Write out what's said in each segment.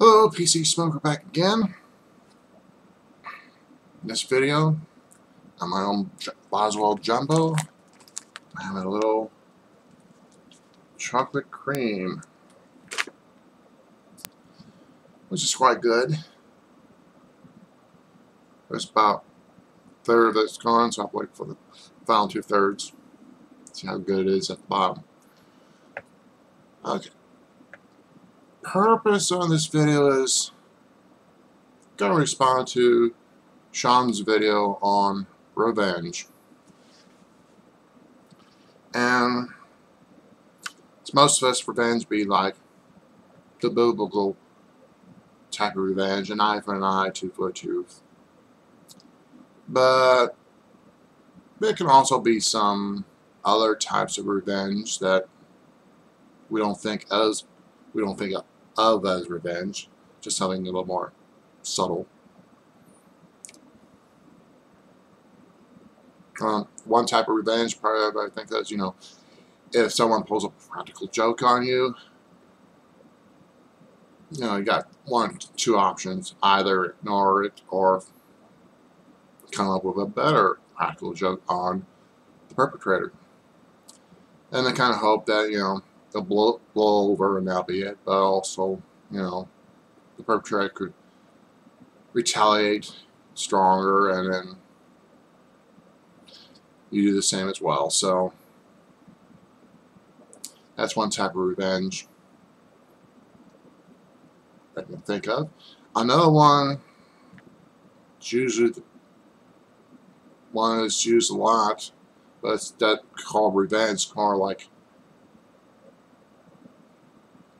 Hello, PC Smoker back again. In this video, I'm my own Boswell Jumbo. I'm having a little chocolate cream, which is quite good. There's about a third that's gone, so I'll wait for the final 2/3. See how good it is at the bottom. Okay. Purpose of this video is going to respond to Sean's video on revenge. And it's most of us revenge be like the biblical type of revenge, an eye for an eye, tooth for a tooth. But there can also be some other types of revenge that we don't think of as revenge, just something a little more subtle. One type of revenge, probably I think that's, if someone pulls a practical joke on you, you got one, two options: either ignore it or come up with a better practical joke on the perpetrator. And they kind of hope that, they'll blow over and that'll be it. But also, the perpetrator could retaliate stronger, and then you do the same as well. So that's one type of revenge I can think of. Another one, it's usually one that's used a lot, but it's that called revenge, more like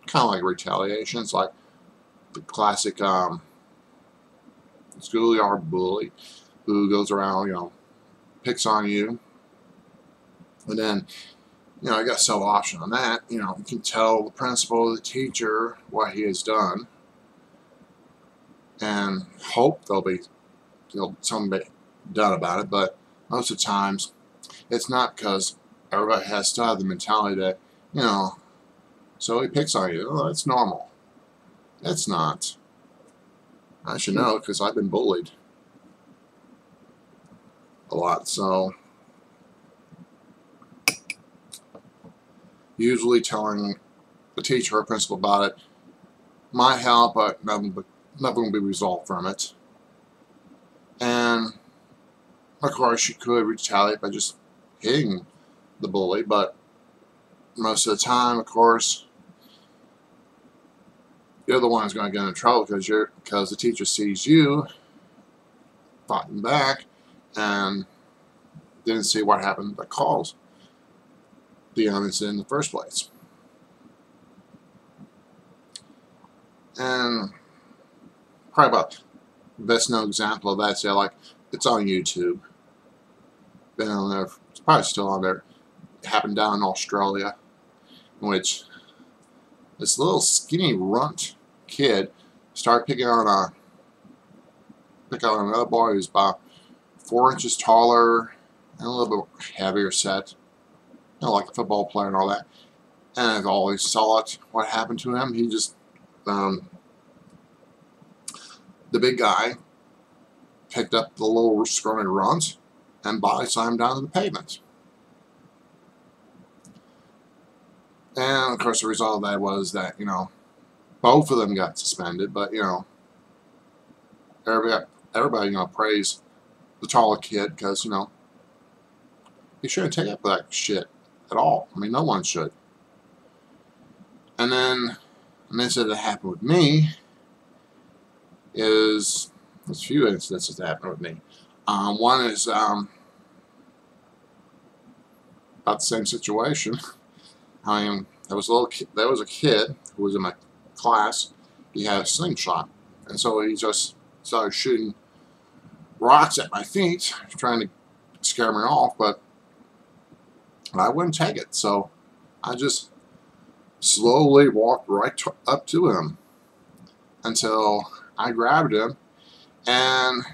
kind of like retaliation. It's like the classic schoolyard bully who goes around, picks on you, and then I got some option on that. You can tell the principal or the teacher what he has done, and hope there'll be something done about it. But most of the times, it's not, because everybody has to have the mentality that so he picks on you. Oh, that's normal. It's not. I should know, because I've been bullied a lot. So usually telling the teacher or principal about it might help, but nothing will be resolved from it. And of course, you could retaliate by just hitting the bully, but most of the time, of course, you're the one who's going to get in trouble, because the teacher sees you fighting back and didn't see what happened that caused the incident in the first place. And probably about the best known example of that, it's on YouTube. Been on there, it's probably still on there. It happened down in Australia, in which this little skinny runt kid started picking on another boy who's about 4 inches taller and a little bit heavier set, like a football player and all that. And I've always saw it. What happened to him? He just the big guy picked up the little scrawny runt and body slammed down to the pavement. And of course, the result of that was that both of them got suspended. But everybody praised the taller kid, because he shouldn't take up that shit at all. I mean, no one should. And then an incident that happened with me there's a few instances that happened with me. One is about the same situation. I mean, there was a kid who was in my class. He had a slingshot, and so he just started shooting rocks at my feet, trying to scare me off. But I wouldn't take it, so I just slowly walked right up to him until I grabbed him and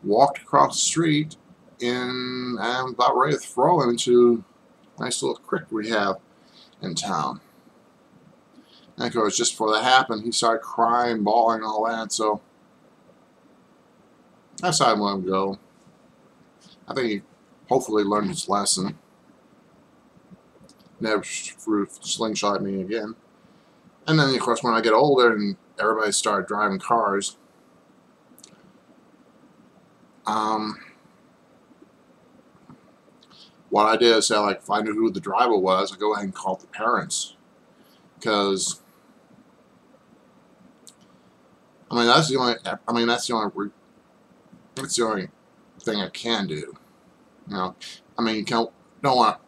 walked across the street, and I'm about ready to throw him into a nice little creek we have in town. And of course, just before that happened, he started crying, bawling, and all that. So I decided to let him go. I think he hopefully learned his lesson. Never slingshot me again. And then, of course, when I get older and everybody started driving cars, what I did is say, like, if I knew who the driver was, I go ahead and call the parents, because that's the only thing I can do. You don't want to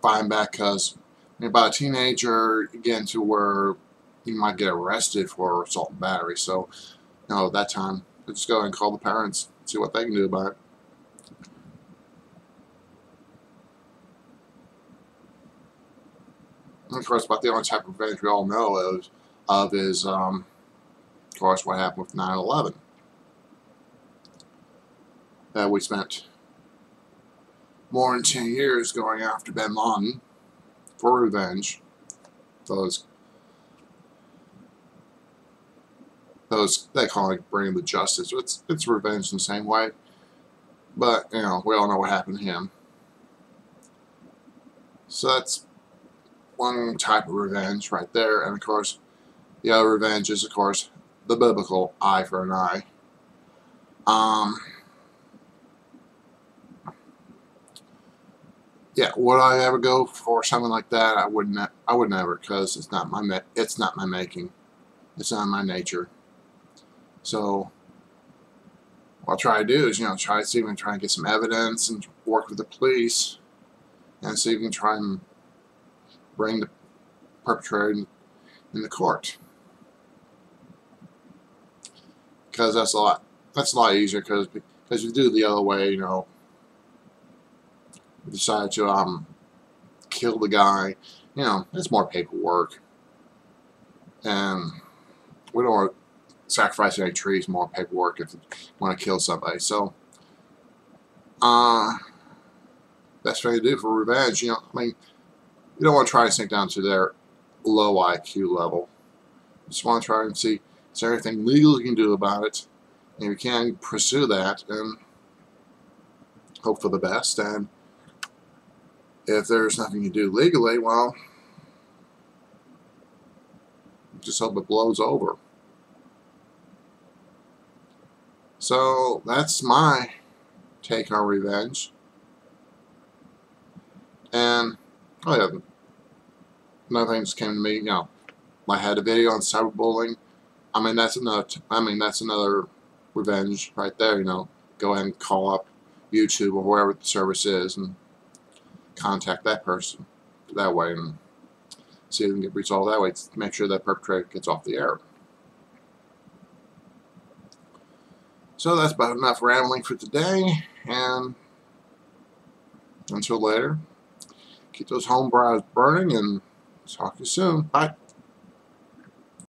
find back, because about a teenager, you get into where you might get arrested for assault and battery. So, at that time, just go ahead and call the parents, see what they can do about it. And of course, about the only type of revenge we all know is, of course, what happened with 9/11. That we spent more than 10 years going after bin Laden for revenge. Those they call it bringing the justice. It's revenge in the same way, but we all know what happened to him. So that's one type of revenge right there. And of course, the other revenge is, of course, the biblical eye for an eye. Yeah, would I ever go for something like that? I would never, because it's not my making. It's not my nature. So what I'll try to do is, try to see if we can try and get some evidence and work with the police and see if we can try and bring the perpetrator in the court. Because that's a lot easier, because if you do it the other way, you decide to kill the guy, it's more paperwork, and we don't want to sacrifice any trees, more paperwork if you want to kill somebody. So best thing to do for revenge, you don't want to try to sink down to their low IQ level. You just want to try and see, is there anything legal you can do about it, and if you can, pursue that and hope for the best. And if there's nothing you do legally, well, just hope it blows over. So that's my take on revenge. And another thing just came to me. I had a video on cyberbullying. That's another revenge right there. Go ahead and call up YouTube or wherever the service is and contact that person that way and see if we can get resolved that way to make sure that perpetrator gets off the air. So that's about enough rambling for today, and until later, keep those home bras burning, and talk to you soon. Bye.